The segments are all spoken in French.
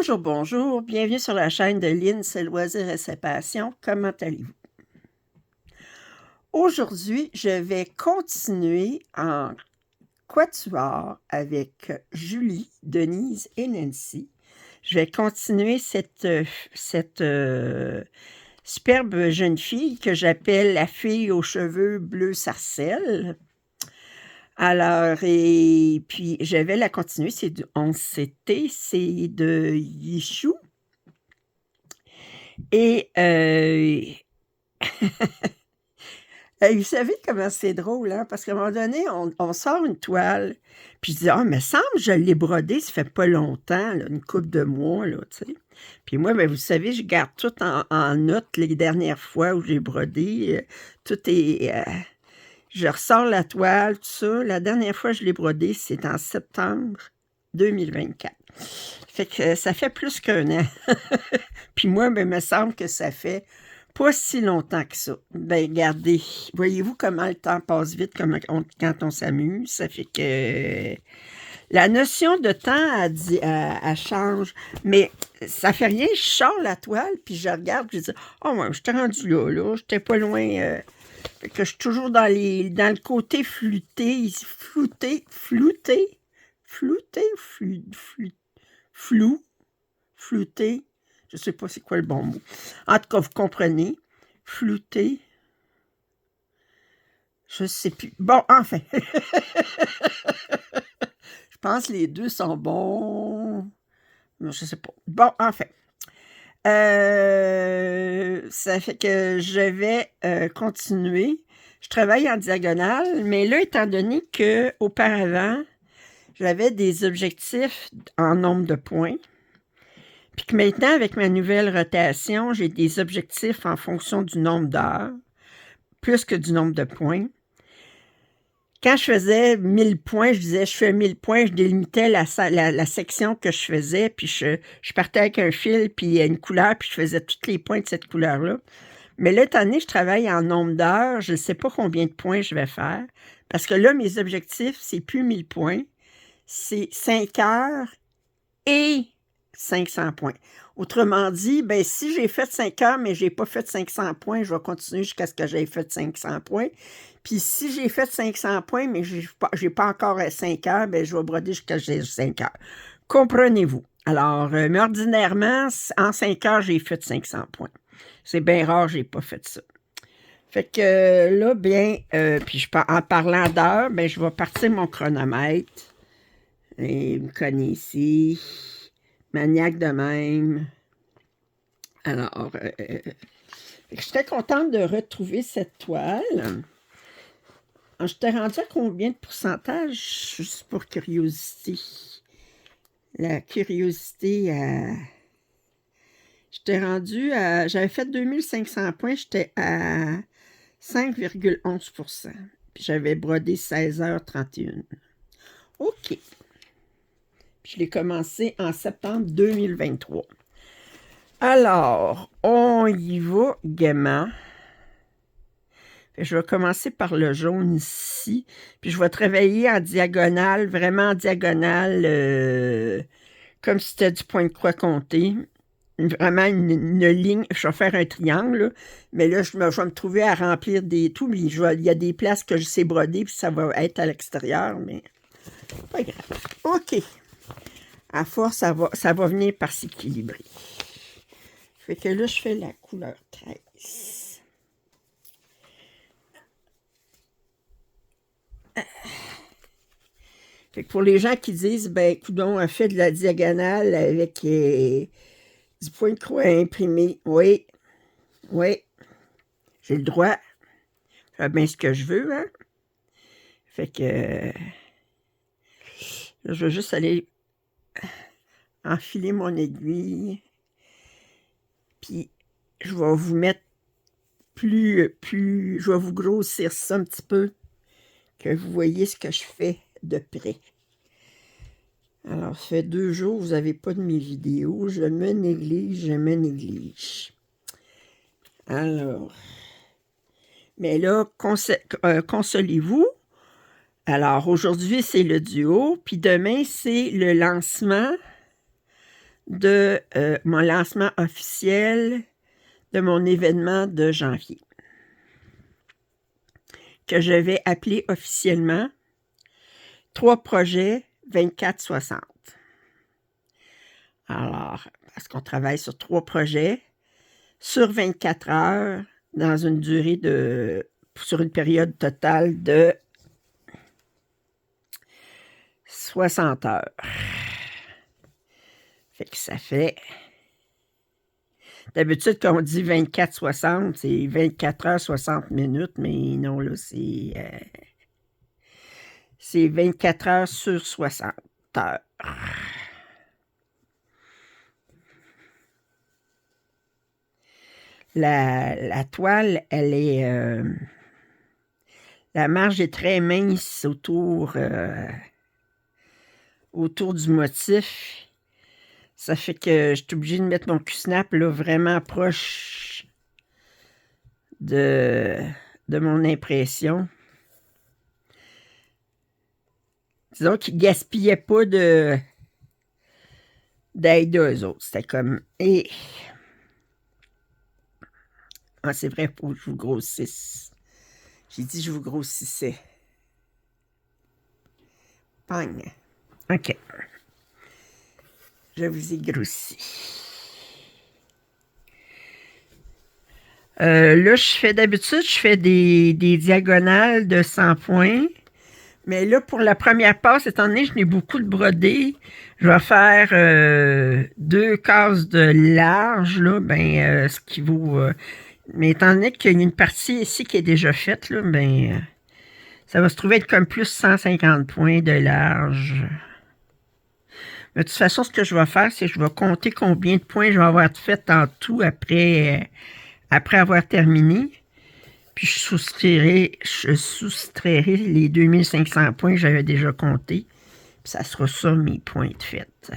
Bonjour, bonjour, bienvenue sur la chaîne de Lynn, ses loisirs et ses passions. Comment allez-vous? Aujourd'hui, je vais continuer en quatuor avec Julie, Denise et Nancy. Je vais continuer cette superbe jeune fille que j'appelle la fille aux cheveux bleus sarcelles. Alors, et puis je vais la continuer, c'est du 11CT, c'est de Yishu. Et vous savez comment c'est drôle, hein? Parce qu'à un moment donné, on sort une toile, puis je dis: «Ah, me semble je l'ai brodée, ça fait pas longtemps, là, une couple de mois, là», tu sais? Puis moi, ben, vous savez, je garde tout en note les dernières fois où j'ai brodé, tout est, je ressors la toile, tout ça. La dernière fois que je l'ai brodée, c'est en septembre 2024. Fait que ça fait plus qu'1 an. Puis moi, ben, me semble que ça fait pas si longtemps que ça. Ben, regardez, voyez-vous comment le temps passe vite quand on s'amuse? Ça fait que la notion de temps, elle change, mais ça fait rien. Je sors la toile, puis je regarde, puis je dis: «Oh, ouais, j'étais rendu là, j'étais pas loin. Fait que je suis toujours dans le côté flouté. Je sais pas c'est quoi le bon mot. En tout cas, vous comprenez. Flouté. Je sais plus. Bon, enfin. Je pense que les deux sont bons. Je sais pas. Bon, enfin. Ça fait que je vais continuer. Je travaille en diagonale, mais là, étant donné qu'auparavant, j'avais des objectifs en nombre de points, puis que maintenant, avec ma nouvelle rotation, j'ai des objectifs en fonction du nombre d'heures, plus que du nombre de points. Quand je faisais 1000 points, je disais je fais 1000 points, je délimitais la section que je faisais, puis je partais avec un fil, puis une couleur, puis je faisais tous les points de cette couleur-là. Mais là, étant donné que je travaille en nombre d'heures, je ne sais pas combien de points je vais faire, parce que là, mes objectifs, c'est plus 1000 points, c'est 5 heures et 500 points. Autrement dit, ben, si j'ai fait 5 heures, mais je n'ai pas fait 500 points, je vais continuer jusqu'à ce que j'aie fait 500 points. Puis si j'ai fait 500 points, mais je n'ai pas encore 5 heures, ben, je vais broder jusqu'à ce que j'ai 5 heures. Comprenez-vous? Alors, mais ordinairement, en 5 heures, j'ai fait 500 points. C'est bien rare, je n'ai pas fait ça. Fait que là, bien, puis en parlant d'heures, ben, je vais partir mon chronomètre. Et vous me connaissez, maniaque de même. Alors, j'étais contente de retrouver cette toile. Alors, j'étais rendue à combien de pourcentage? Juste pour curiosité. La curiosité, j'étais rendue à... J'avais fait 2500 points, j'étais à 5,11%. Puis j'avais brodé 16h31. OK. Puis je l'ai commencé en septembre 2023. Alors, on y va gaiement. Je vais commencer par le jaune ici. Puis je vais travailler en diagonale, vraiment en diagonale, comme si c'était du point de croix compté. Vraiment une ligne. Je vais faire un triangle, là, mais là, je vais me trouver à remplir des tout. Il y a des places que je sais broder, puis ça va être à l'extérieur, mais pas grave. OK. À force, ça va venir par s'équilibrer. Fait que là, je fais la couleur 13. Fait que pour les gens qui disent, ben, coudonc, on fait de la diagonale avec du point de croix imprimé. Oui, oui, j'ai le droit. Je fais bien ce que je veux, hein. Fait que là, je vais juste aller enfiler mon aiguille. Puis, je vais vous mettre je vais vous grossir ça un petit peu, que vous voyez ce que je fais de près. Alors, ça fait 2 jours, vous n'avez pas de mes vidéos. Je me néglige. Alors, mais là, consolez-vous. Alors, aujourd'hui, c'est le duo, puis demain, c'est le lancement de mon lancement officiel de mon événement de janvier, que je vais appeler officiellement 3 projets 24-60. Alors, parce qu'on travaille sur 3 projets sur 24 heures dans une durée sur une période totale de 60 heures. Fait que ça fait... D'habitude, quand on dit 24-60, c'est 24 heures, 60 minutes, mais non, là, c'est 24 heures sur 60 heures. La toile, elle est... la marge est très mince autour du motif. Ça fait que je suis obligée de mettre mon Q-snap là, vraiment proche de mon impression. Disons qu'ils ne gaspillaient pas d'aide aux autres. C'était comme... Ah, c'est vrai, faut que je vous grossisse. J'ai dit que je vous grossissais. Pang. OK. Je vous ai grossi. Là, d'habitude, je fais des diagonales de 100 points. Mais là, pour la première passe, étant donné que je n'ai beaucoup de brodés, je vais faire 2 cases de large, là, ce qui vaut... mais étant donné qu'il y a une partie ici qui est déjà faite, là, ça va se trouver être comme plus 150 points de large. Mais de toute façon, ce que je vais faire, c'est que je vais compter combien de points je vais avoir fait en tout après avoir terminé. Puis je soustrairai les 2500 points que j'avais déjà comptés. Puis ça sera ça, mes points de fête.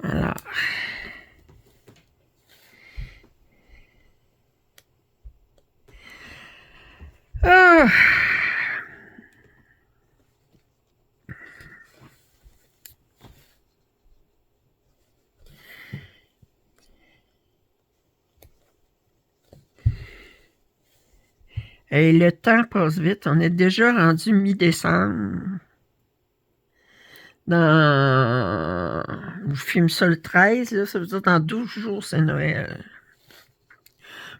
Alors... Ah! Et le temps passe vite. On est déjà rendu mi-décembre. Je filme ça le 13, là, ça veut dire dans 12 jours, c'est Noël.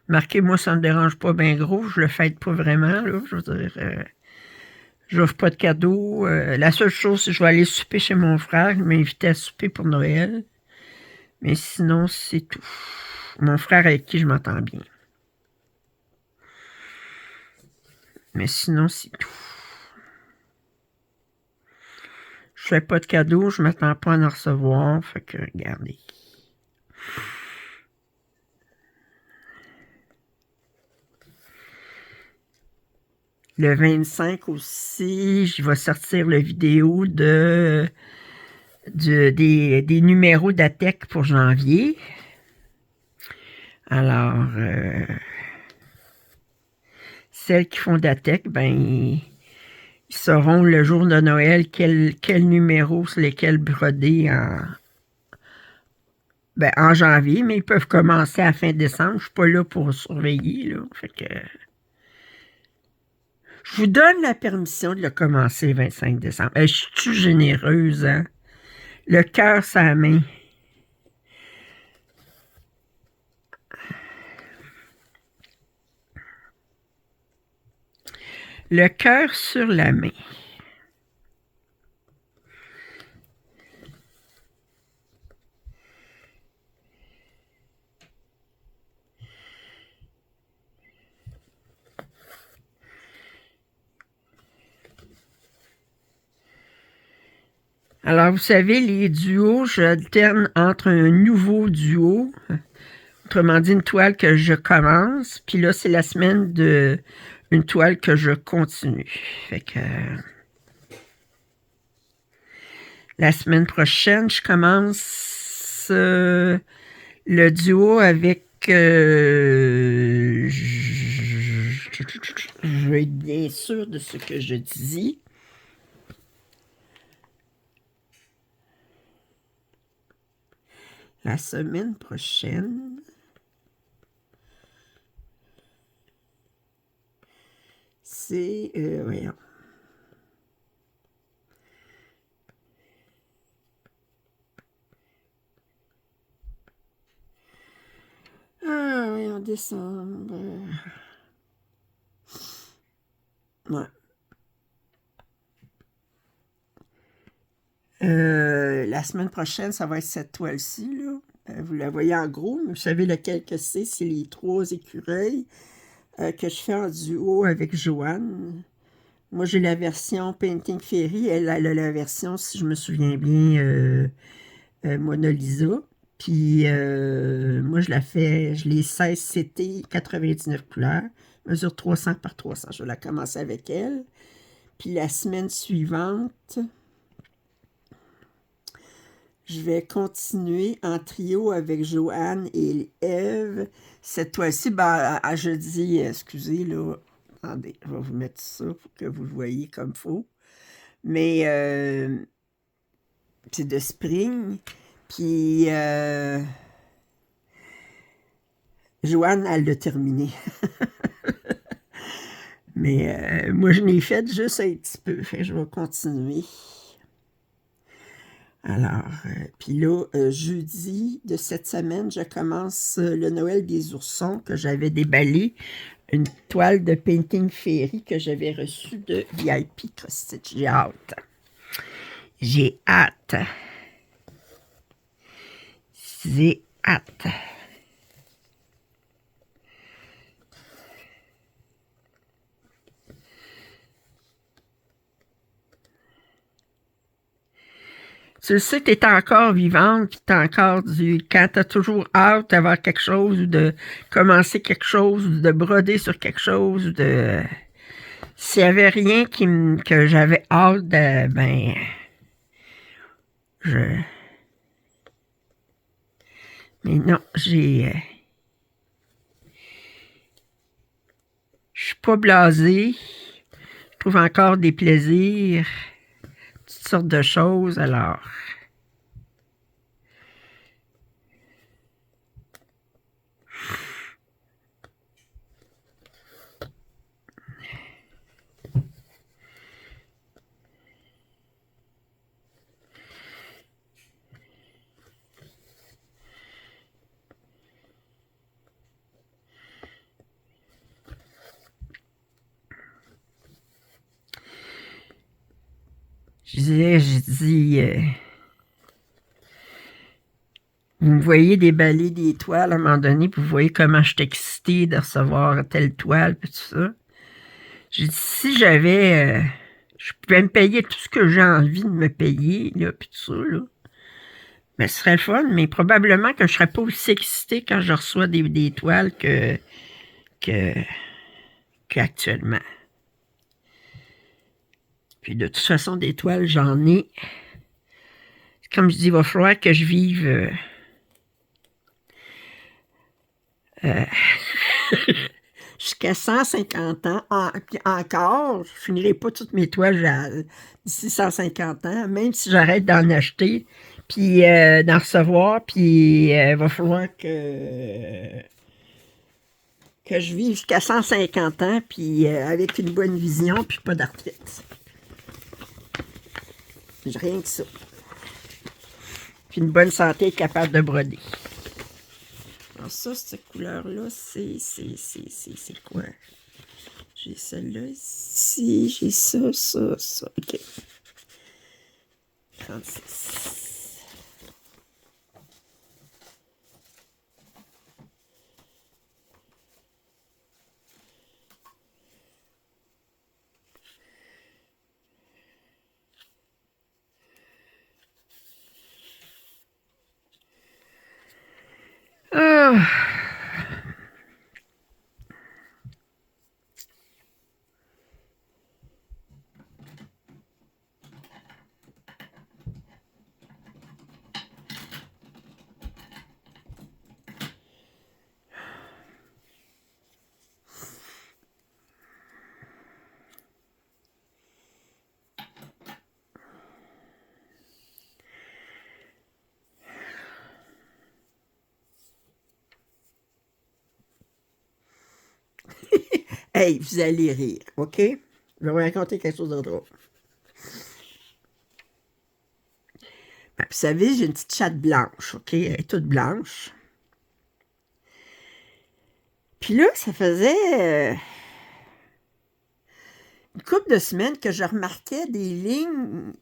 Marquez-moi, ça ne me dérange pas bien gros. Je le fête pas vraiment, là. Je veux dire, j'offre pas de cadeaux. La seule chose, c'est que je vais aller souper chez mon frère. Il m'a invité à souper pour Noël. Mais sinon, c'est tout. Mon frère avec qui je m'entends bien. Mais sinon, c'est tout. Je fais pas de cadeaux, je m'attends pas à en recevoir. Fait que, regardez. Le 25 aussi, je vais sortir la vidéo des numéros d'ATEC pour janvier. Alors, celles qui font d'ATEC, ils sauront le jour de Noël quel numéro sur lesquels broder en janvier, mais ils peuvent commencer à fin décembre. Je ne suis pas là pour surveiller, là. Fait que je vous donne la permission de le commencer le 25 décembre. Je suis généreuse, hein? Le cœur sur la main. Le cœur sur la main. Alors, vous savez, les duos, j'alterne entre un nouveau duo, autrement dit, une toile que je commence, puis là, c'est la semaine de une toile que je continue. Fait que la semaine prochaine, je commence le duo avec... je Je vais être bien sûr de ce que je dis. La semaine prochaine, c'est... voyons. Ah oui, en décembre. Ouais. La semaine prochaine, ça va être cette toile-ci, là. Vous la voyez en gros, mais vous savez lequel que c'est. C'est les 3 écureuils que je fais en duo avec Joanne. Moi, j'ai la version Painting Fairy. Elle a la version, si je me souviens bien, Mona Lisa. Puis, moi, je l'ai 16 CT, 99 couleurs. Mesure 300 par 300. Je vais la commencer avec elle. Puis, la semaine suivante, je vais continuer en trio avec Joanne et Ève. Cette toile-ci, ben, à jeudi, excusez, là. Attendez, je vais vous mettre ça pour que vous le voyez comme il faut. Mais c'est de spring. Puis Joanne, elle l'a terminé. Mais moi, je l'ai fait juste un petit peu. Fait que je vais continuer. Alors, puis là, jeudi de cette semaine, je commence le Noël des oursons que j'avais déballé. Une toile de Painting Fairy que j'avais reçue de VIP Cross-Stitch. J'ai hâte. J'ai hâte. J'ai hâte. Tu le sais, t'es encore vivante, puis t'as encore quand t'as toujours hâte d'avoir quelque chose, ou de commencer quelque chose, ou de broder sur quelque chose, ou de... S'il y avait rien que j'avais hâte de... Ben... Mais non, je suis pas blasée. Je trouve encore des plaisirs, toutes sortes de choses, alors... Je dis... vous me voyez déballer des toiles à un moment donné, puis vous voyez comment je suis excitée de recevoir telle toile, puis tout ça. J'ai dit, si j'avais... je pouvais me payer tout ce que j'ai envie de me payer, là, puis tout ça, là. Mais ce serait le fun, mais probablement que je serais pas aussi excitée quand je reçois des toiles qu'actuellement. Puis de toute façon, des toiles, j'en ai. Comme je dis, il va falloir que je vive... jusqu'à 150 ans. Puis encore, je finirai pas toutes mes toiles d'ici 150 ans, même si j'arrête d'en acheter, puis d'en recevoir, puis il va falloir que je vive jusqu'à 150 ans, puis avec une bonne vision, puis pas d'arthrite. Rien que ça. Puis une bonne santé, capable de broder. Alors ça, cette couleur-là, c'est quoi? J'ai celle-là ici, j'ai ça. OK. 36. Ah! Hey, vous allez rire, OK? Je vais vous raconter quelque chose de drôle. Ben, vous savez, j'ai une petite chatte blanche, OK? Elle est toute blanche. Puis là, ça faisait une couple de semaines que je remarquais des lignes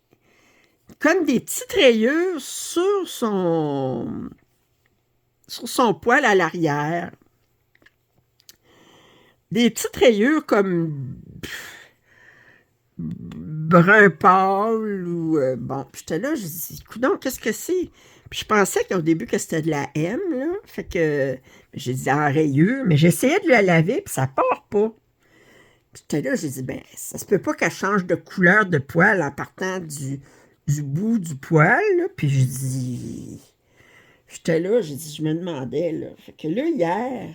comme des petites rayures sur son poil à l'arrière. Des petites rayures comme brun pâle ou bon. Puis j'étais là, je dis, coudonc, qu'est-ce que c'est? Puis je pensais qu'au début que c'était de la M, là. Fait que j'ai dit en rayure, mais j'essayais de la laver, puis ça part pas. Puis j'étais là, j'ai dit, ben, ça se peut pas qu'elle change de couleur de poil en partant du bout du poil, là. Puis je dis, j'étais là, j'ai dit, je me demandais, là. Fait que là, hier,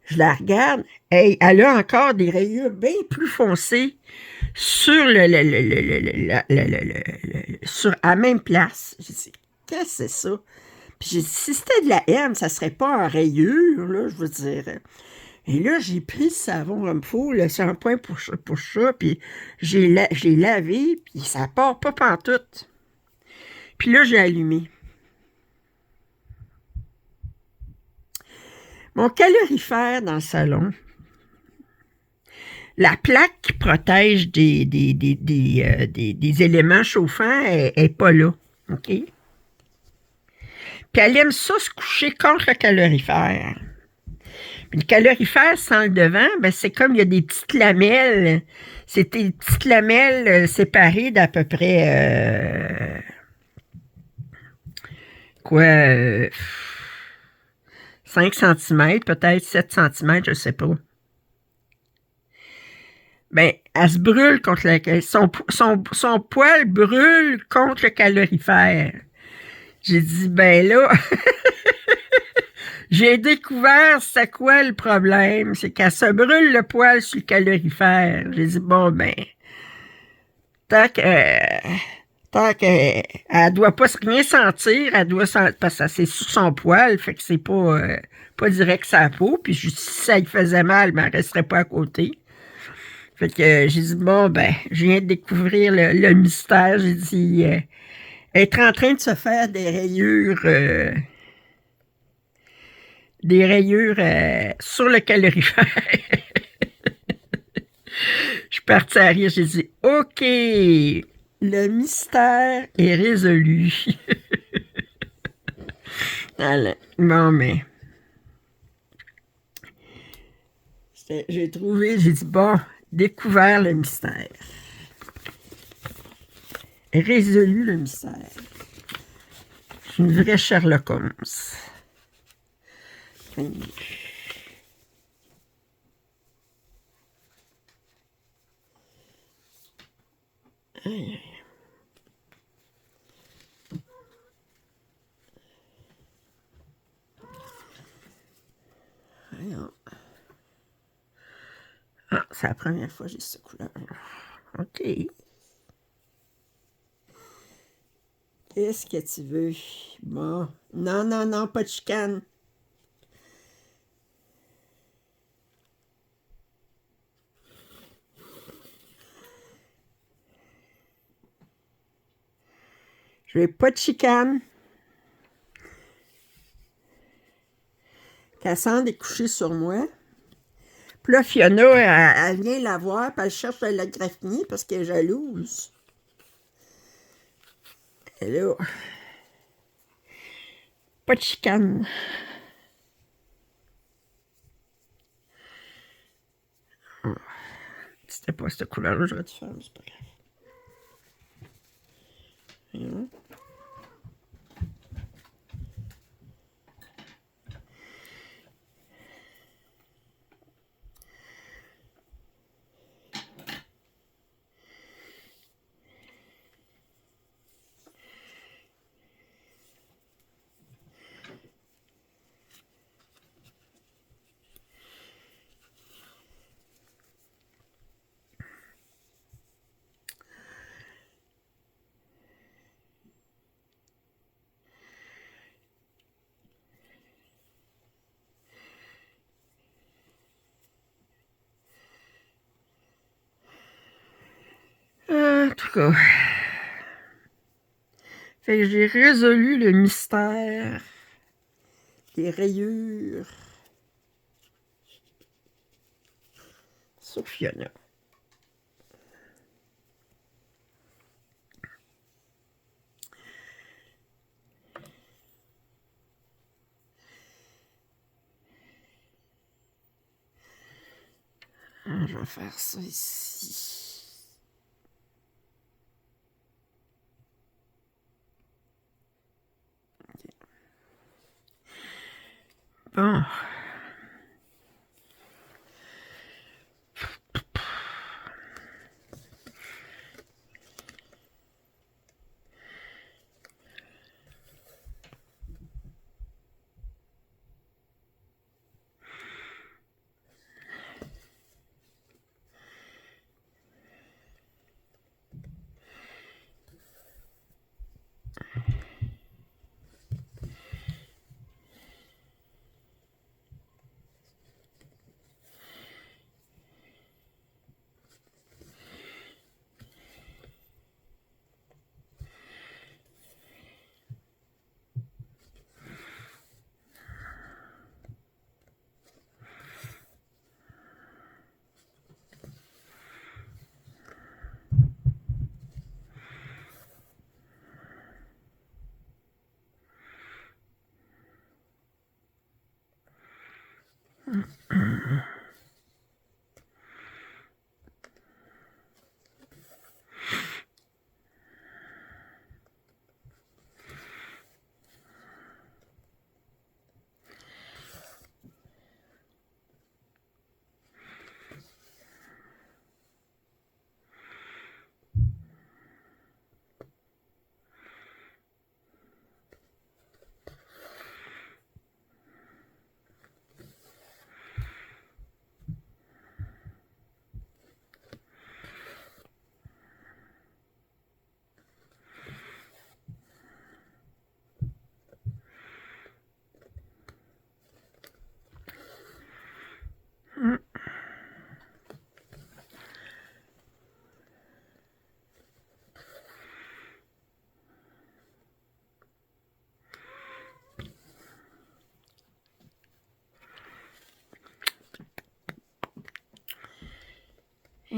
je la regarde, hey, elle a encore des rayures bien plus foncées sur sur à la même place. J'ai dit, qu'est-ce que c'est ça? Puis j'ai dit, si c'était de la M, ça serait pas en rayure, là, je veux dire. Et là, j'ai pris le savon comme il faut, le shampoing pour ça, puis j'ai lavé, puis ça part pas pantoute. Puis là, j'ai allumé. Mon calorifère dans le salon, la plaque qui protège des éléments chauffants est pas là. OK? Puis elle aime ça se coucher contre le calorifère. Puis le calorifère sans le devant, ben c'est comme il y a des petites lamelles. C'est des petites lamelles séparées d'à peu près quoi 5 cm, peut-être 7 cm, je sais pas. Ben, elle se brûle contre son poil brûle contre le calorifère. J'ai dit, ben là, j'ai découvert c'est quoi le problème. C'est qu'elle se brûle le poil sur le calorifère. J'ai dit, bon, ben, tant qu'elle doit pas rien sentir, elle doit sentir, parce que c'est sous son poil, fait que c'est pas direct sa peau, puis si ça lui faisait mal, ben, elle resterait pas à côté. Fait que j'ai dit, bon, ben, je viens de découvrir le mystère. J'ai dit, être en train de se faire des rayures sur le calorifère. Je suis partie à rire, j'ai dit, OK, le mystère est résolu. Alors, bon, mais j'ai trouvé, j'ai dit, bon, découvert le mystère. Résolu le mystère. Je suis une vraie Sherlock Holmes. Aïe. Ah, c'est la première fois que j'ai cette couleur. OK. Qu'est-ce que tu veux? Bon. Non, non, non, pas de chicane. Je veux pas de chicane. Cassandre est couchée sur moi. Puis là, Fiona, elle vient la voir, puis elle cherche la graphenie parce qu'elle est jalouse. Et là, pas de chicane. C'était pas cette couleur-là, j'aurais dû faire, mais c'est pas grave. tout cas, fait que j'ai résolu le mystère des rayures sur Fiona. Je vais faire ça ici. Okay. Bon.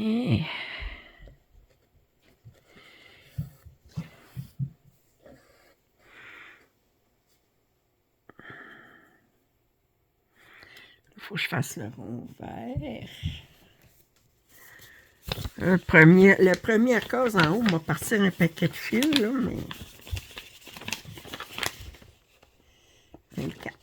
Il faut que je fasse le rond vert. La première case en haut m'a parti un paquet de fils, là, mais... 24.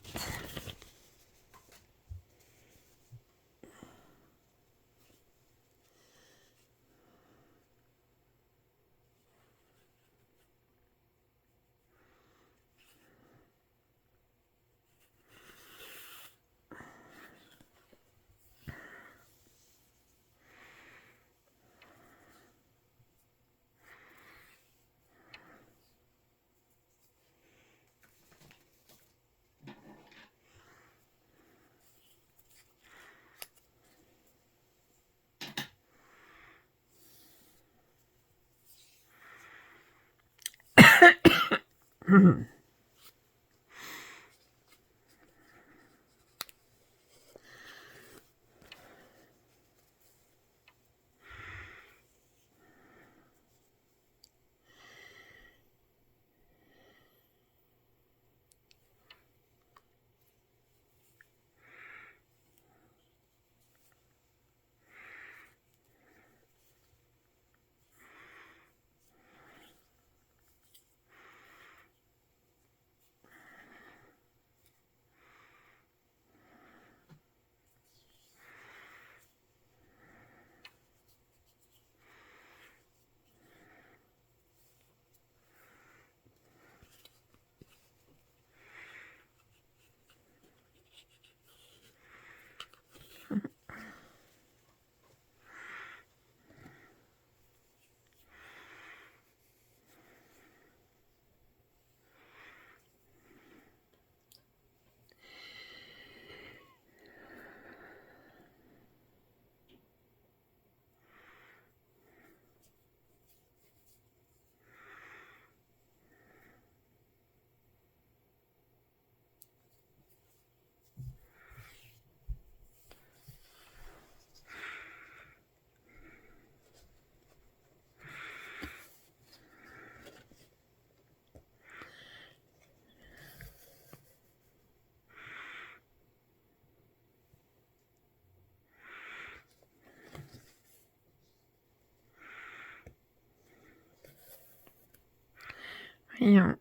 Voyons.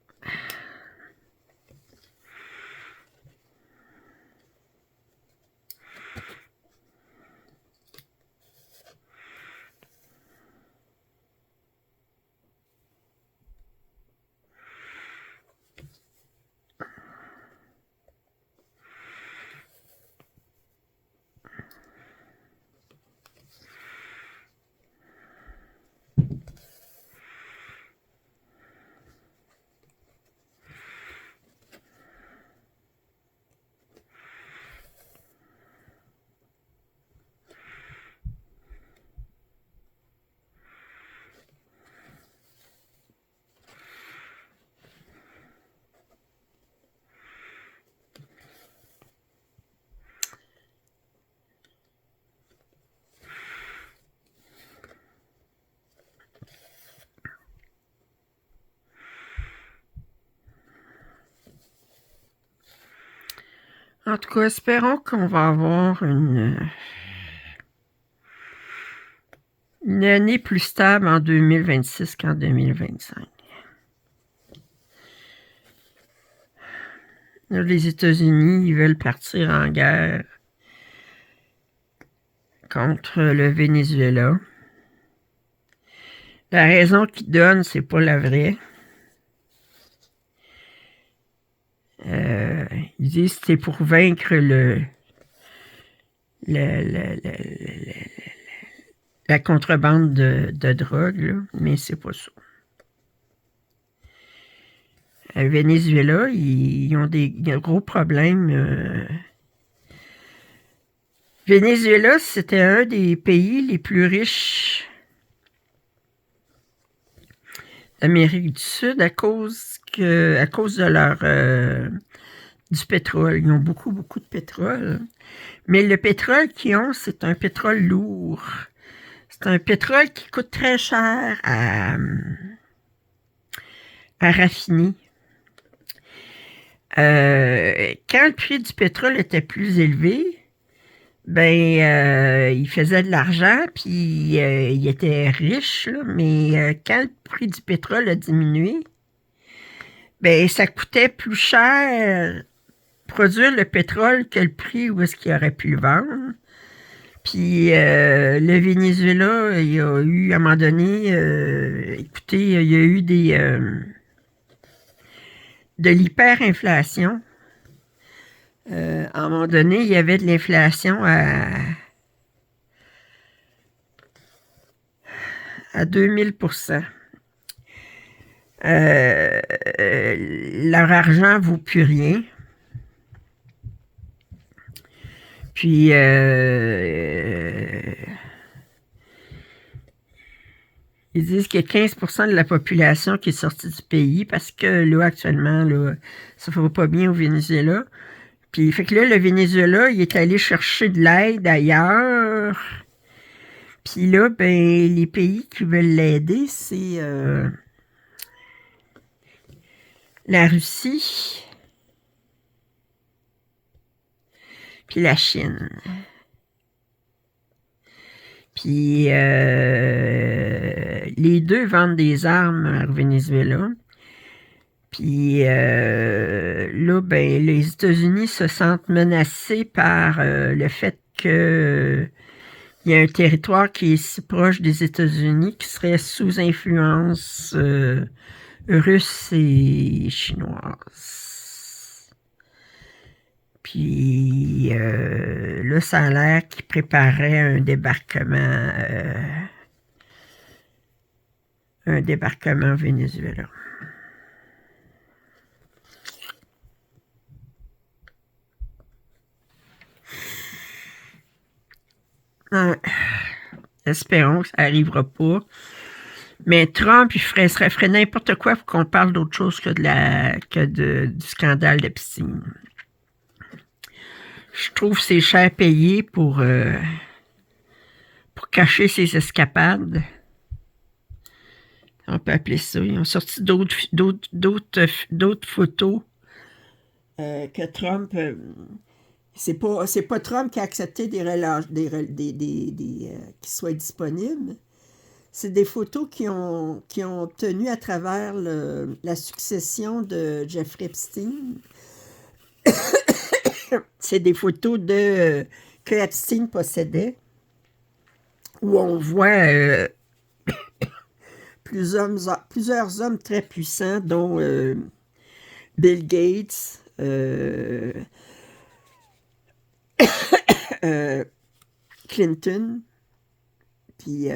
En tout cas, espérons qu'on va avoir une année plus stable en 2026 qu'en 2025. Là, les États-Unis, ils veulent partir en guerre contre le Venezuela. La raison qu'ils donnent, c'est pas la vraie. Ils disent que c'est pour vaincre la contrebande de drogue, là, mais c'est pas ça. Au Venezuela, ils ont des gros problèmes. Venezuela, c'était un des pays les plus riches d'Amérique du Sud à cause de leur du pétrole. Ils ont beaucoup de pétrole. Mais le pétrole qu'ils ont, c'est un pétrole lourd. C'est un pétrole qui coûte très cher à raffiner. Quand le prix du pétrole était plus élevé, il faisait de l'argent, puis il était riche, là, mais quand le prix du pétrole a diminué, ça coûtait plus cher produire le pétrole que le prix où est-ce qu'il aurait pu le vendre. Puis le Venezuela, il y a eu, à un moment donné, écoutez, il y a eu de l'hyperinflation. À un moment donné, il y avait de l'inflation à 2000%. Leur argent ne vaut plus rien. Puis, ils disent qu'il y a 15% de la population qui est sortie du pays parce que là, actuellement, là, ça ne va pas bien au Venezuela. Puis, fait que là, le Venezuela, il est allé chercher de l'aide ailleurs. Puis là, les pays qui veulent l'aider, c'est la Russie puis la Chine. Puis les deux vendent des armes au Venezuela. Puis là, les États-Unis se sentent menacés par le fait que il y a un territoire qui est si proche des États-Unis qui serait sous influence russe et chinoise. Puis là, ça a l'air qu'ils préparaient un débarquement au Venezuela. Espérons que ça n'arrivera pas. Mais Trump, il ferait n'importe quoi pour qu'on parle d'autre chose que du scandale d'Epstein. Je trouve que c'est cher payé pour cacher ses escapades. On peut appeler ça. Ils ont sorti d'autres photos que Trump... c'est pas Trump qui a accepté qu'ils soient disponibles. C'est des photos qui ont obtenu à travers la succession de Jeffrey Epstein. C'est des photos que Epstein possédait, où on voit plusieurs hommes très puissants, dont Bill Gates, Clinton, puis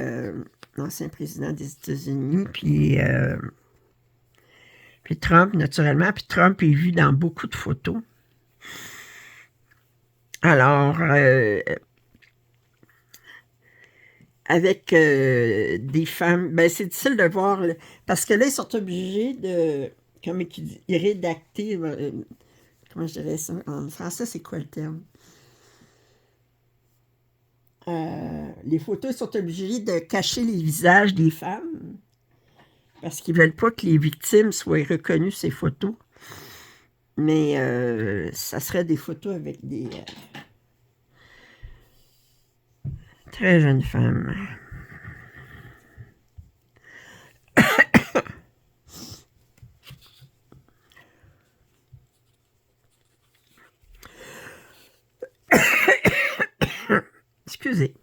l'ancien président des États-Unis, puis Trump, naturellement. Puis Trump est vu dans beaucoup de photos. Alors, avec des femmes, ben c'est difficile de voir, parce que là, ils sont obligés de, comme ils rédacter, comment je dirais ça, en français, c'est quoi le terme? Les photos, ils sont obligés de cacher les visages des femmes, parce qu'ils ne veulent pas que les victimes soient reconnues, ces photos. Mais ça serait des photos avec des très jeunes femmes. Excusez.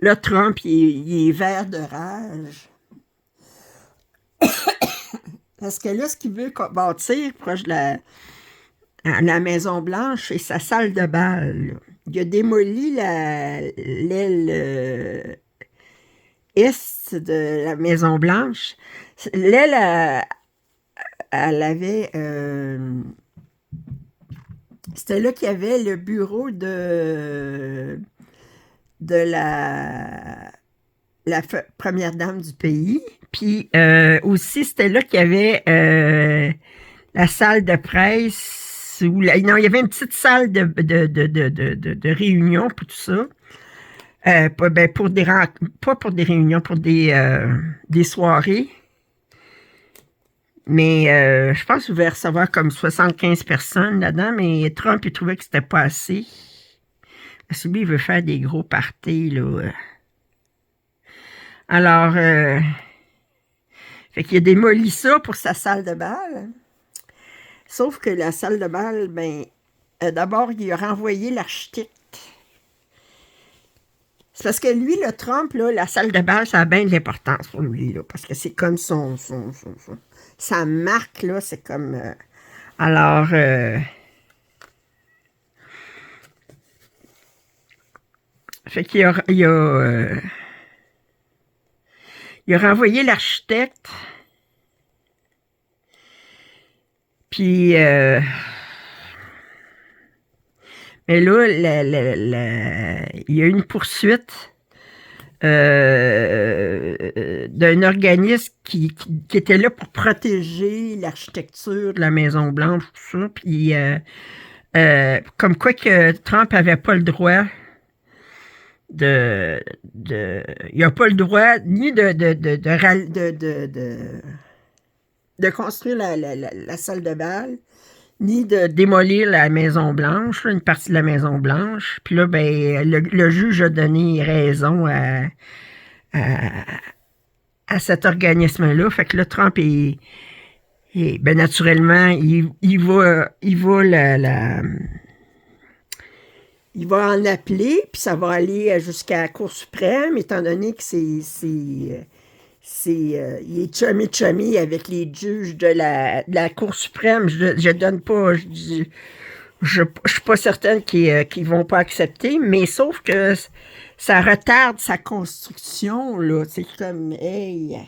Là, Trump, il est vert de rage. Parce que là, ce qu'il veut bâtir proche de la Maison-Blanche, c'est sa salle de bal. Il a démoli l'aile est de la Maison-Blanche. L'aile, elle avait... c'était là qu'il y avait le bureau de la première dame du pays. Puis aussi, c'était là qu'il y avait la salle de presse. Non, il y avait une petite salle de réunion pour tout ça. Pas pour pas pour des réunions, pour des soirées. Mais je pense qu'il devait recevoir comme 75 personnes là-dedans, mais Trump, il trouvait que c'était pas assez. Parce que lui, il veut faire des gros parties, là. Alors, fait qu'il a démoli ça pour sa salle de bal. Sauf que la salle de bal, ben, d'abord, il a renvoyé l'architecte. C'est parce que lui, le Trump, là, la salle de bal, ça a bien de l'importance pour lui, là, parce que c'est comme sa marque, là, c'est comme... alors, fait qu'il il a renvoyé l'architecte, puis... mais là, il y a eu une poursuite d'un organisme qui était là pour protéger l'architecture de la Maison-Blanche, tout ça. Puis, comme quoi que Trump n'avait pas le droit il n'a pas le droit ni de construire la salle de bal, ni de démolir la Maison-Blanche, une partie de la Maison-Blanche. Puis là, ben, le juge a donné raison à cet organisme-là. Fait que là, Trump ben, naturellement, il va en appeler, puis ça va aller jusqu'à la Cour suprême, étant donné que il est chummy avec les juges de la Cour suprême. Je donne pas, je suis pas certaine qu'ils vont pas accepter, mais sauf que ça retarde sa construction, là. C'est comme, hey,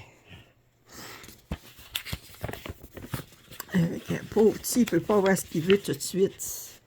un pauvre petit, il peut pas voir ce qu'il veut tout de suite.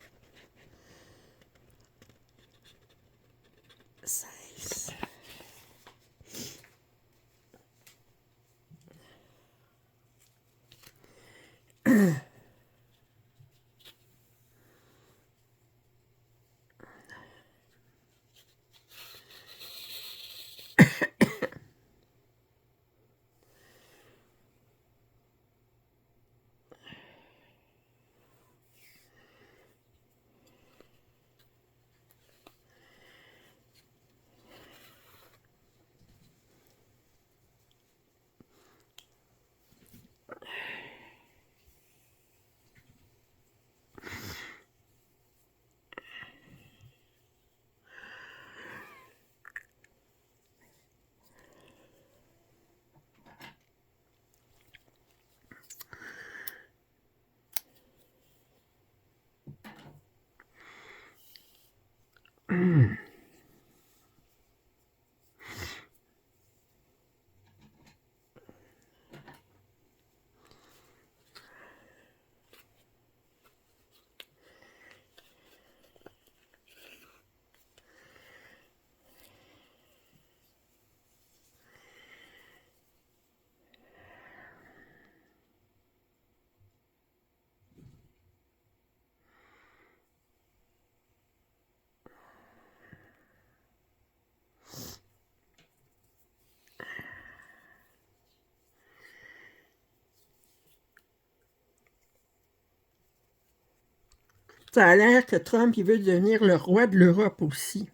Ça a l'air que Trump, il veut devenir le roi de l'Europe aussi.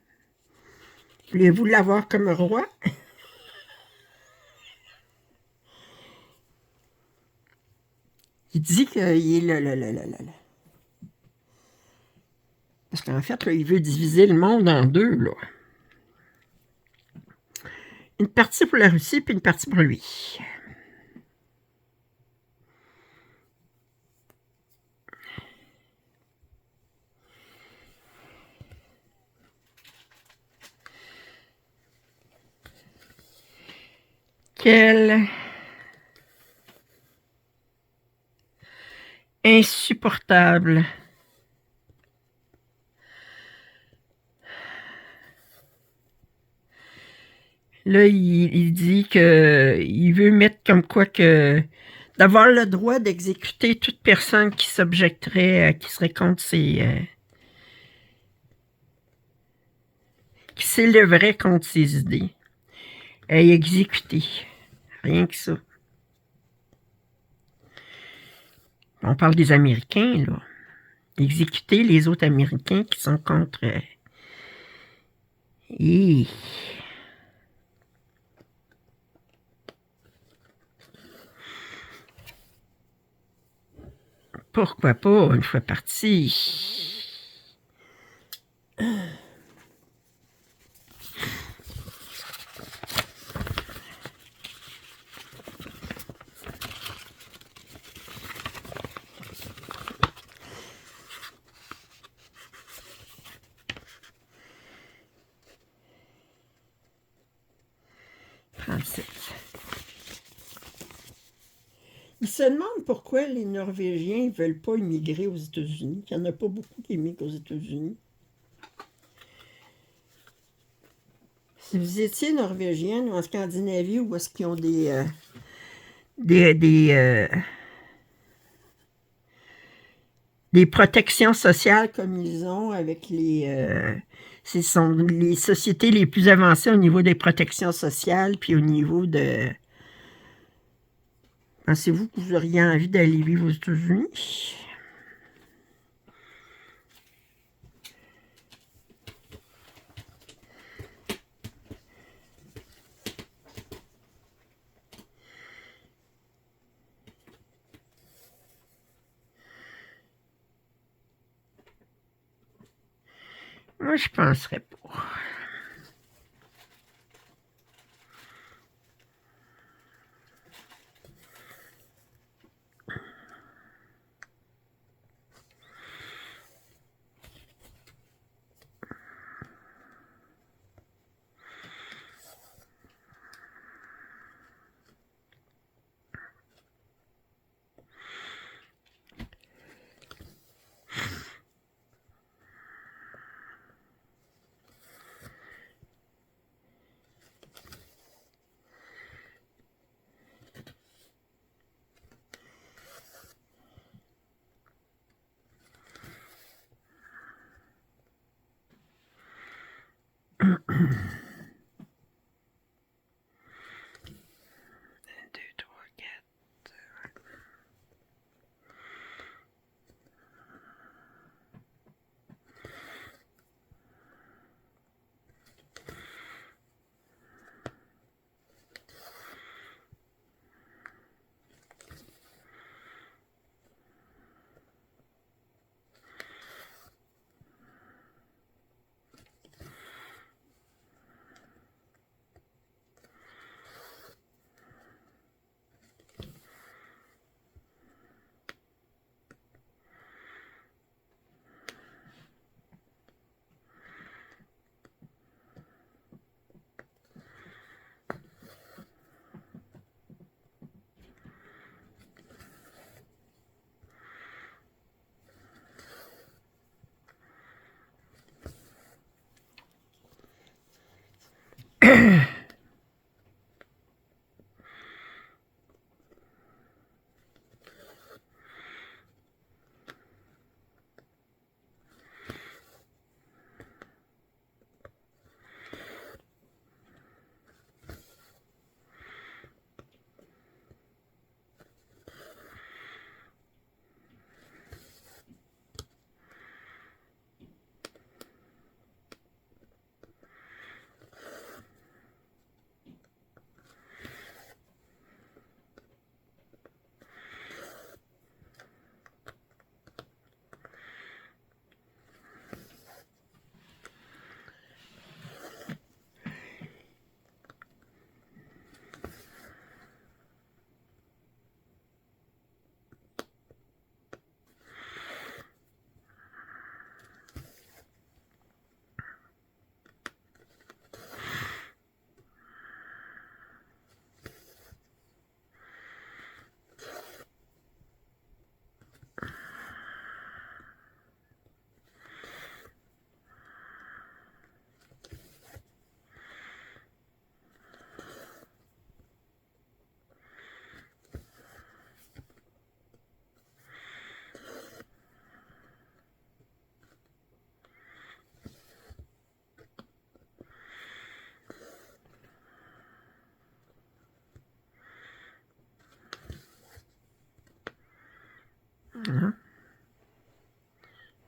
Voulez-vous l'avoir comme roi? Il dit qu'il est Parce qu'en fait, là, il veut diviser le monde en deux, là. Une partie pour la Russie, puis une partie pour lui. Quel insupportable. Là, il dit qu'il veut mettre comme quoi que d'avoir le droit d'exécuter toute personne qui s'objecterait, qui serait contre qui s'élèverait contre ses idées. Et exécuter. Rien que ça. On parle des Américains, là. Exécuter les autres Américains qui sont contre... Pourquoi pas, une fois parti. Il se demande pourquoi les Norvégiens ne veulent pas immigrer aux États-Unis. Il n'y en a pas beaucoup qui immigrent aux États-Unis. Si vous étiez Norvégienne ou en Scandinavie, où est-ce qu'ils ont des protections sociales comme ils ont avec ce sont les sociétés les plus avancées au niveau des protections sociales, puis au niveau de... Pensez-vous que vous auriez envie d'aller vivre aux États-Unis? Moi, je penserais pas. 2, 3, 4. Hein?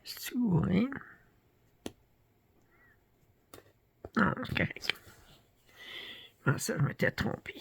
C'est bourré. Non, c'est correct. Ah, ça, je m'étais trompé.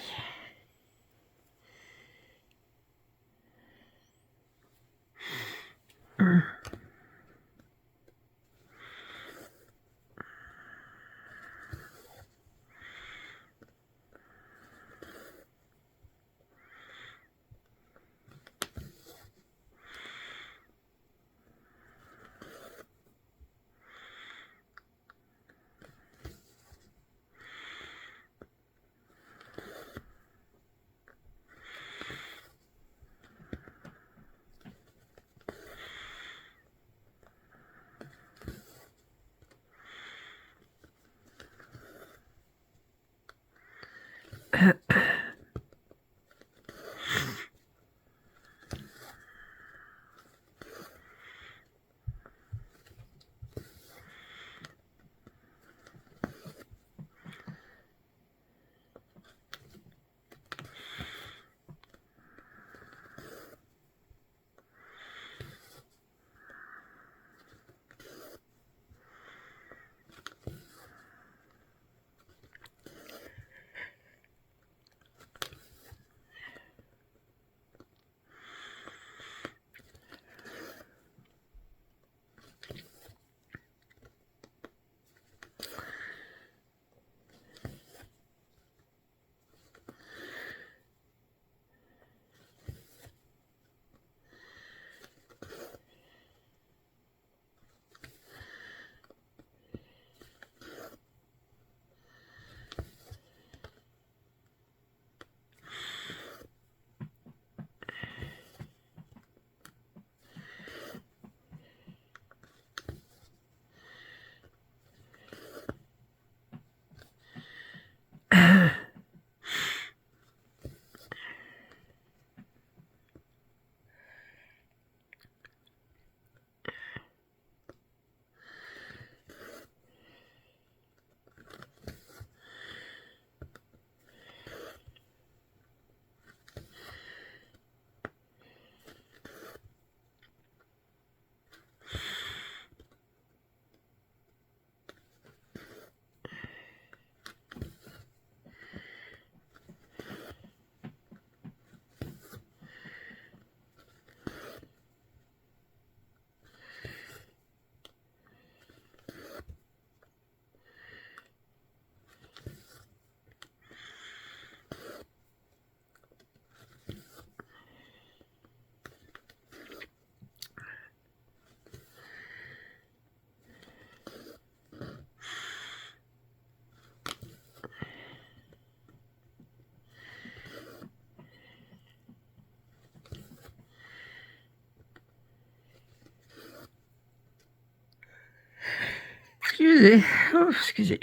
Excusez. Oh, excusez.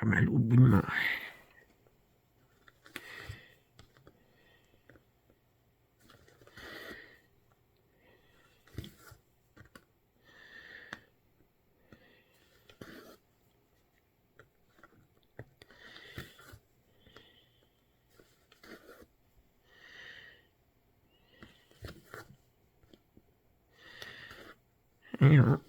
Pas mal au bout de moi. Voyons.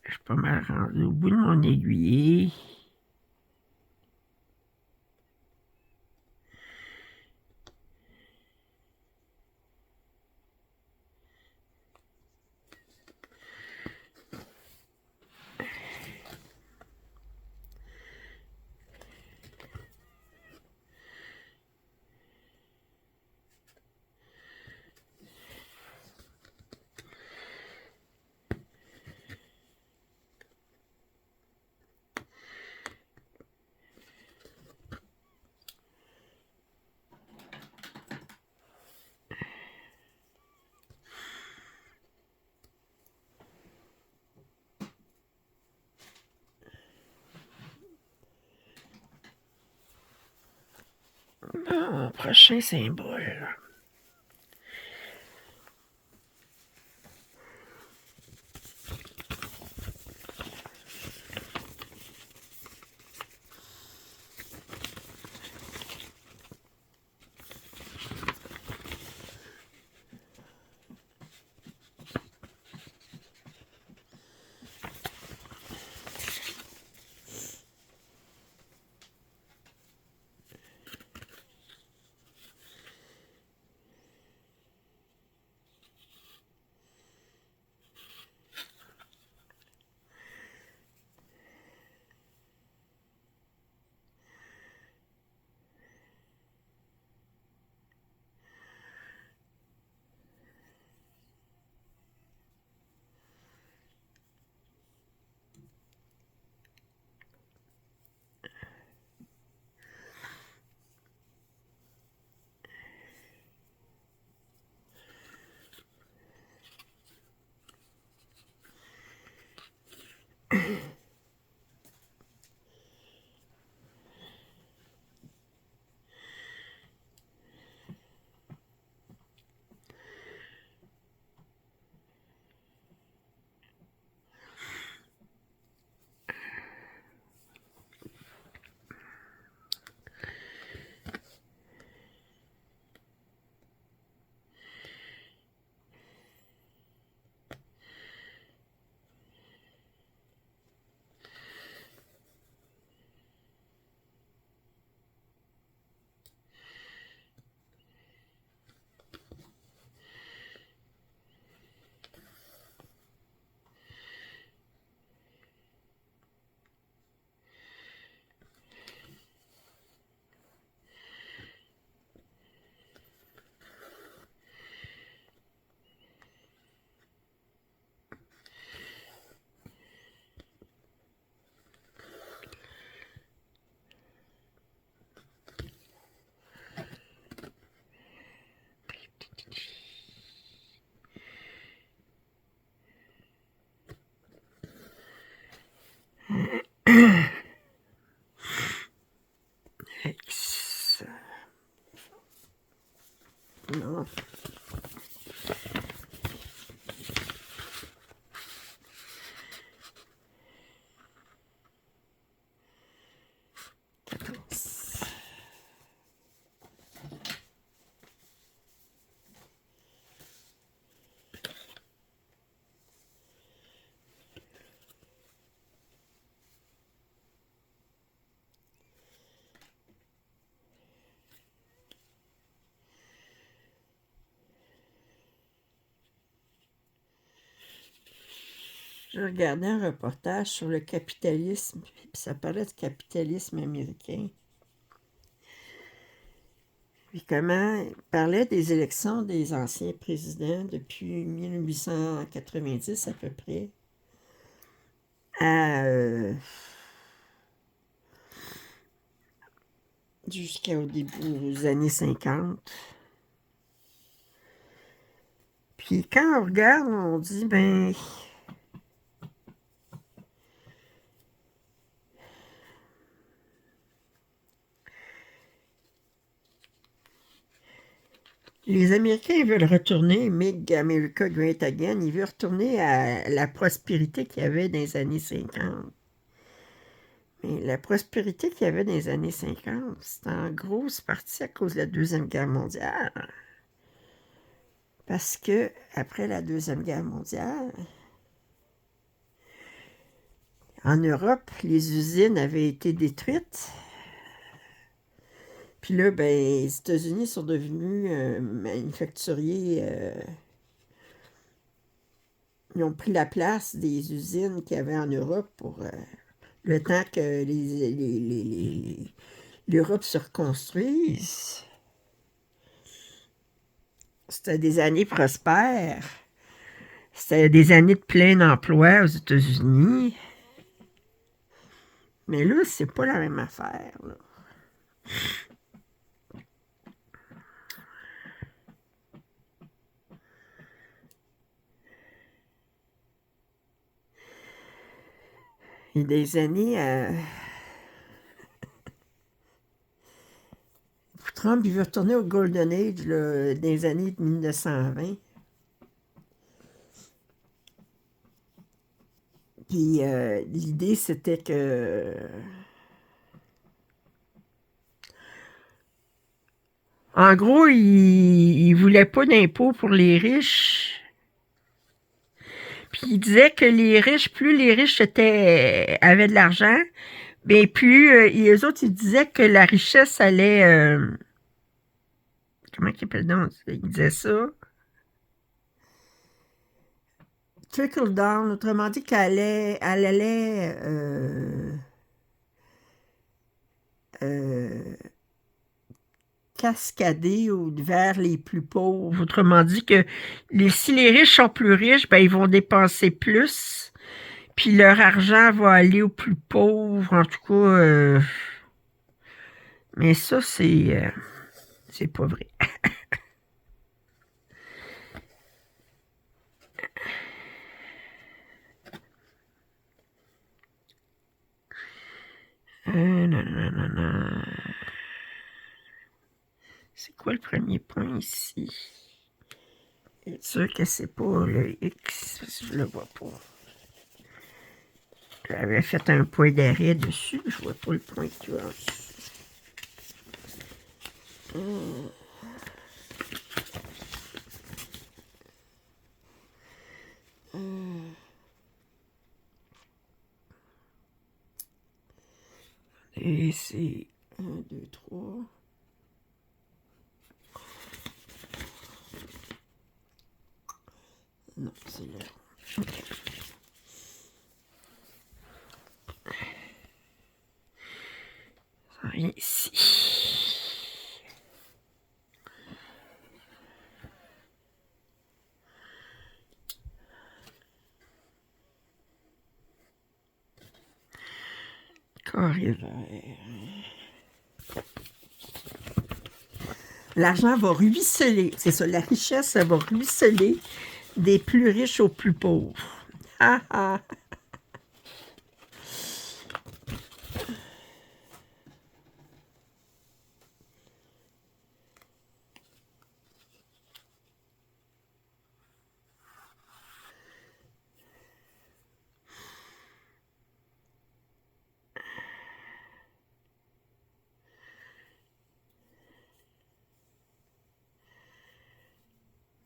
Je suis pas mal rendu au bout de mon aiguiller. Bon, prochain symbole. Je regardais un reportage sur le capitalisme, puis ça parlait du capitalisme américain. Puis comment il parlait des élections des anciens présidents depuis 1890 à peu près jusqu'au début des années 50. Puis quand on regarde, on dit, ben, les Américains veulent retourner, Make America Great Again, ils veulent retourner à la prospérité qu'il y avait dans les années 50. Mais la prospérité qu'il y avait dans les années 50, c'est en grosse partie à cause de la Deuxième Guerre mondiale. Parce que, après la Deuxième Guerre mondiale, en Europe, les usines avaient été détruites. Puis là, ben, les États-Unis sont devenus manufacturiers. Ils ont pris la place des usines qu'il y avait en Europe pour le temps que l'Europe se reconstruise. C'était des années prospères. C'était des années de plein emploi aux États-Unis. Mais là, c'est pas la même affaire, là. Il y a des années... Trump, il veut retourner au Golden Age là, des années 1920. Puis l'idée, c'était que... En gros, il voulait pas d'impôts pour les riches. Puis il disait que les riches, plus les riches avaient de l'argent, bien plus eux autres, ils disaient que la richesse allait... comment il appelle donc? Il disait ça. Trickle down, autrement dit qu'elle allait cascader vers les plus pauvres. Autrement dit que si les riches sont plus riches, ben, ils vont dépenser plus, puis leur argent va aller aux plus pauvres. En tout cas, mais ça, c'est pas vrai. Non, non, non, non. C'est quoi le premier point ici? C'est sûr que c'est pas le X, je le vois pas. J'avais fait un point d'arrêt dessus, je vois pas le point qu'il y a en dessous. Et c'est 1, 2, 3. Non, c'est là. Okay. Ça vient ici. Carré vert. L'argent va ruisseler. C'est ça, la richesse, ça va ruisseler des plus riches aux plus pauvres. Ah ah!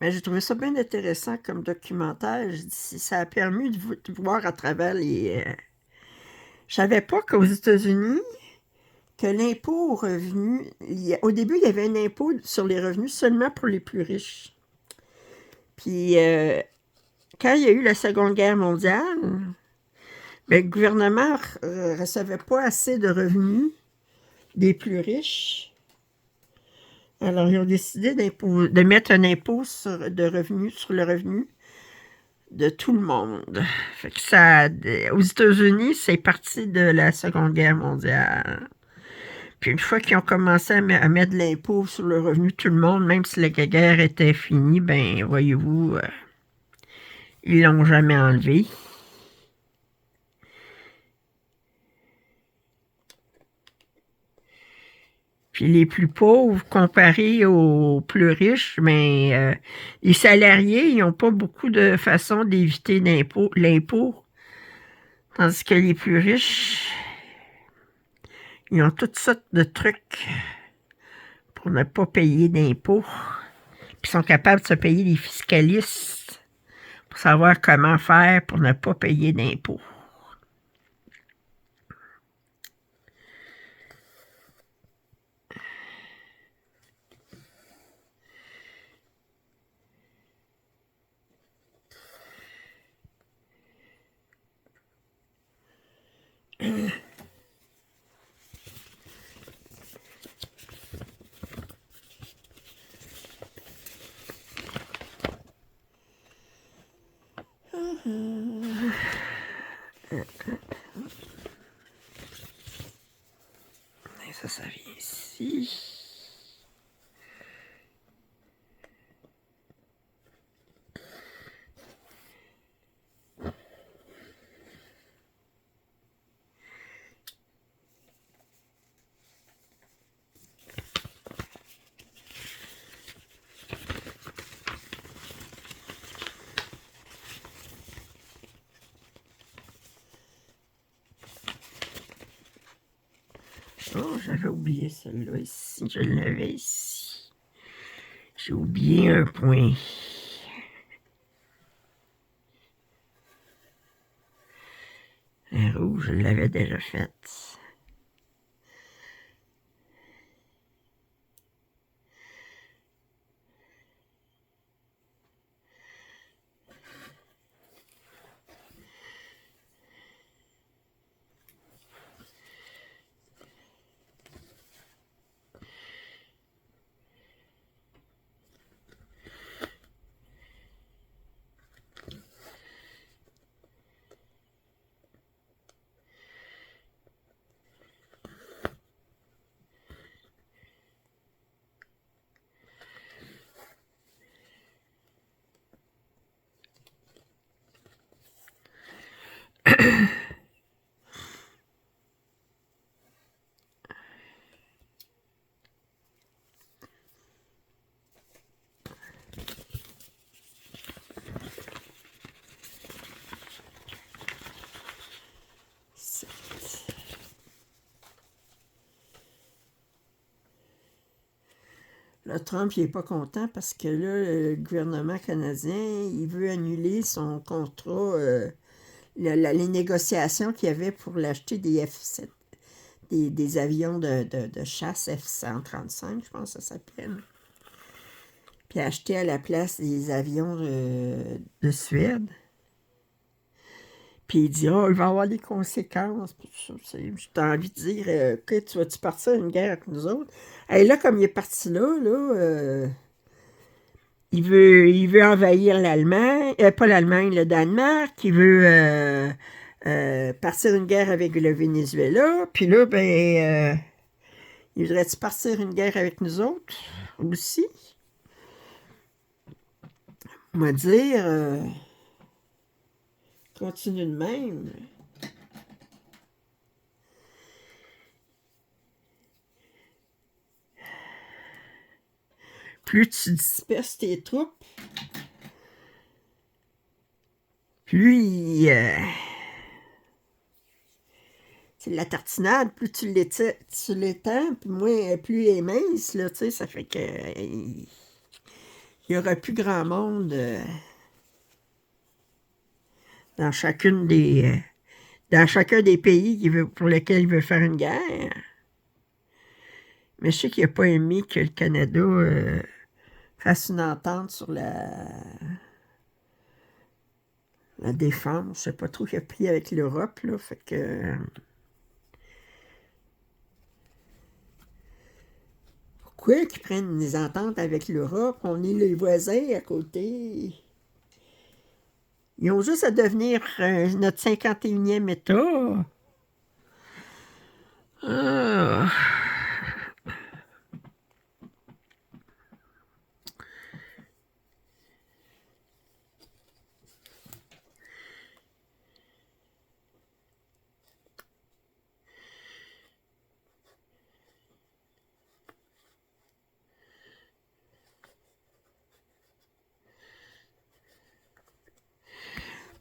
Mais j'ai trouvé ça bien intéressant comme documentaire. Ça a permis de voir à travers les... Je savais pas qu'aux États-Unis, que l'impôt aux revenus... Au début, il y avait un impôt sur les revenus seulement pour les plus riches. Puis, quand il y a eu la Seconde Guerre mondiale, ben, le gouvernement ne recevait pas assez de revenus des plus riches. Alors, ils ont décidé de mettre un impôt de revenus sur le revenu de tout le monde. Fait que ça, aux États-Unis, c'est parti de la Seconde Guerre mondiale. Puis une fois qu'ils ont commencé à mettre de l'impôt sur le revenu de tout le monde, même si la guerre était finie, ben voyez-vous, ils l'ont jamais enlevé. Puis les plus pauvres, comparés aux plus riches, mais les salariés, ils n'ont pas beaucoup de façons d'éviter l'impôt. Tandis que les plus riches, ils ont toutes sortes de trucs pour ne pas payer d'impôts. Puis ils sont capables de se payer des fiscalistes pour savoir comment faire pour ne pas payer d'impôts. Et ça vient ici. Oh, j'avais oublié celle-là ici. Je l'avais ici. J'ai oublié un point. Un rouge, je l'avais déjà faite. Là, Trump, il n'est pas content parce que là, le gouvernement canadien, il veut annuler son contrat, les négociations qu'il y avait pour l'acheter des F-7, des avions de chasse F-135, je pense que ça s'appelle. Puis acheter à la place des avions de Suède. Puis il dit, oh, il va y avoir des conséquences. J'ai envie de dire, OK, tu vas-tu partir à une guerre avec nous autres? Et là, comme il est parti là, il veut envahir l'Allemagne, pas l'Allemagne, le Danemark, il veut partir une guerre avec le Venezuela. Puis là, ben, il voudrait-tu partir une guerre avec nous autres aussi? On va dire, continue de même. Plus tu disperses tes troupes, plus c'est la tartinade, plus tu l'étends, plus elle est mince, là, tu sais, ça fait que il n'y aura plus grand monde dans dans chacun des pays pour lesquels il veut faire une guerre. Mais je sais qu'il n'a pas aimé que le Canada fasse une entente sur la défense. Je sais pas trop qui a pris avec l'Europe, là, fait que... Pourquoi qu'ils prennent des ententes avec l'Europe? On est les voisins à côté. Ils ont juste à devenir notre 51e État. Ah.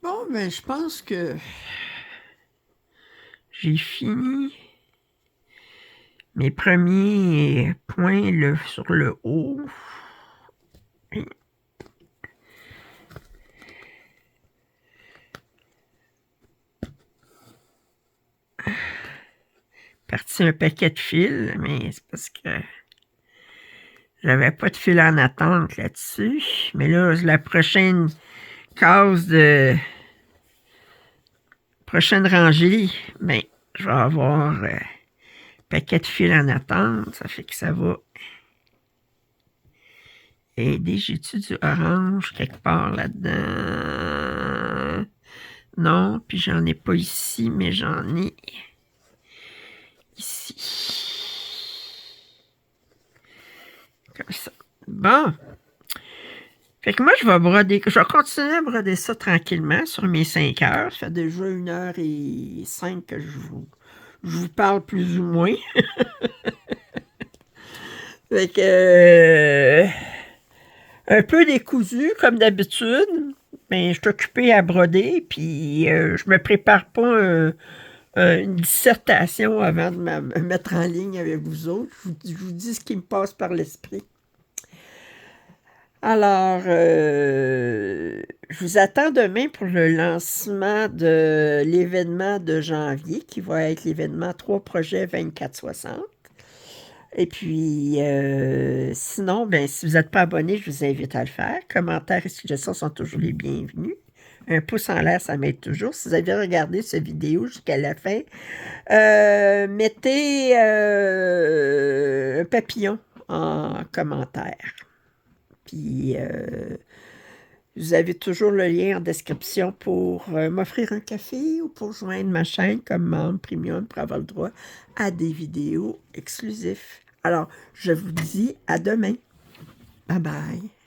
Bon, ben, je pense que j'ai fini mes premiers points sur le haut. Parti un paquet de fils, mais c'est parce que j'avais pas de fil en attente là-dessus. Mais là, la prochaine case de prochaine rangée, ben, je vais avoir un paquet de fils en attente. Ça fait que ça va aider. J'ai-tu du orange quelque part là-dedans? Non, puis j'en ai pas ici, mais j'en ai ici. Comme ça. Bon. Fait que moi, je vais continuer à broder ça tranquillement sur mes 5 heures. Ça fait déjà 1h05 que je vous parle plus ou moins. Fait que un peu décousu comme d'habitude. Mais je suis occupée à broder, puis je me prépare pas une dissertation avant de me mettre en ligne avec vous autres. Je vous dis ce qui me passe par l'esprit. Alors, je vous attends demain pour le lancement de l'événement de janvier, qui va être l'événement 3 projets 24-60. Et puis, sinon, ben, si vous n'êtes pas abonné, je vous invite à le faire. Commentaires et suggestions sont toujours les bienvenus. Un pouce en l'air, ça m'aide toujours. Si vous avez regardé cette vidéo jusqu'à la fin, mettez un papillon en commentaire. Puis, vous avez toujours le lien en description pour m'offrir un café ou pour joindre ma chaîne comme membre premium pour avoir le droit à des vidéos exclusives. Alors, je vous dis à demain. Bye bye.